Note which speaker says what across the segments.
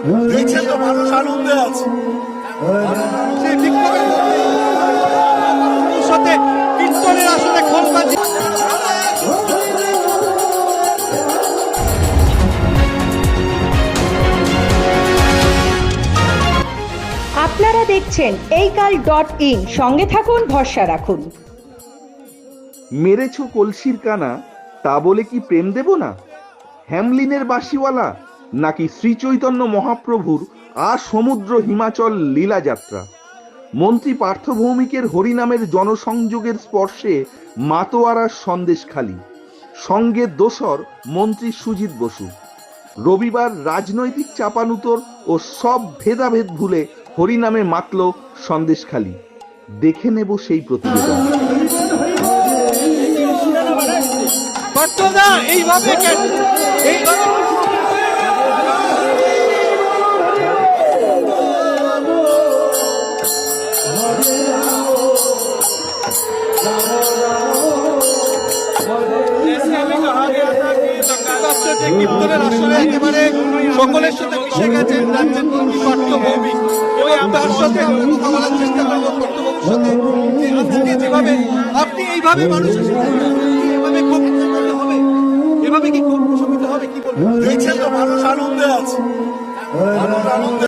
Speaker 1: দেখছেন তো মানুষ আনন্দে আছে।
Speaker 2: সেই বিক্ষোভের সাথে কীর্তনের আসলে খোলবাজি।
Speaker 3: আপনারা দেখছেন এইকাল.in, সঙ্গে থাকুন, ভরসা রাখুন।
Speaker 4: মেরেছ কলসির কানা, তা বলে কি প্রেম দেব না? হ্যামলিনের বাঁশিওয়ালা নাকি শ্রী চৈতন্য মহাপ্রভুর সমুদ্র হিমাচল লীলা যাত্রা? মন্ত্রী পার্থ ভৌমিকের হরিনামের জনসংযোগের স্পর্শে মাতোয়ারার সন্দেশখালি, সঙ্গে দোসর মন্ত্রী সুজিত বসু। রবিবার রাজনৈতিক চাপানুতর ও সব ভেদাভেদ ভুলে হরিনামে মাতল সন্দেশখালি। দেখে নেব সেই প্রতিবেদন।
Speaker 2: এইভাবে কীর্তনের আসলে একেবারে সকলের সাথে মিশে গেছেন রাজ্যের মন্ত্রী পার্থ ভৌমিক, এবং তার সাথে আমরা কথা বলার চেষ্টা করবো পার্থবাবুর সাথে। আজকে যেভাবে আপনি এইভাবে মানুষের সাথে এভাবে ক্ষোভ প্রশমিত হবে, এভাবে কি ক্ষোভ প্রশমিত হবে, কি বলবেন?
Speaker 1: দেখছেন তো মানুষ আনন্দে আছে। মানুষ আনন্দে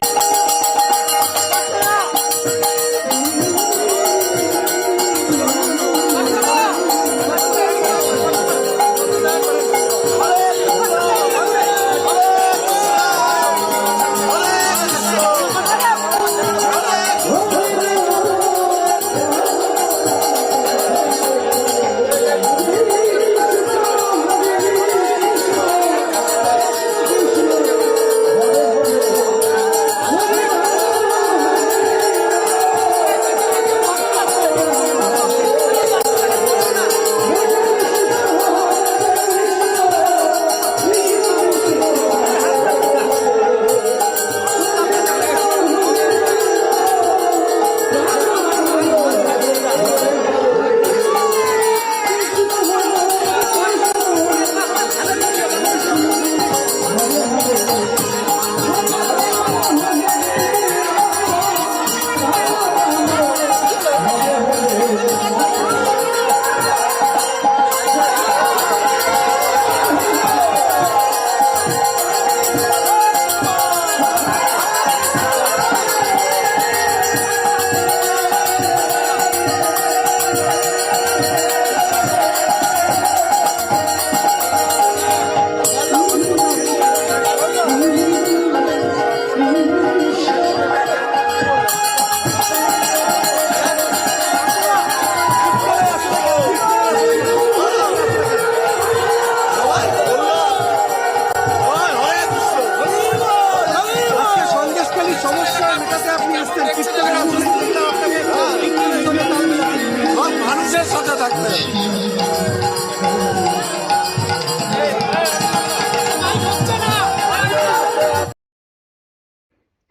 Speaker 1: মানুষের সাথে থাকতে।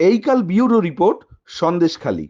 Speaker 4: Eikal bureau report, Sandeshkhali.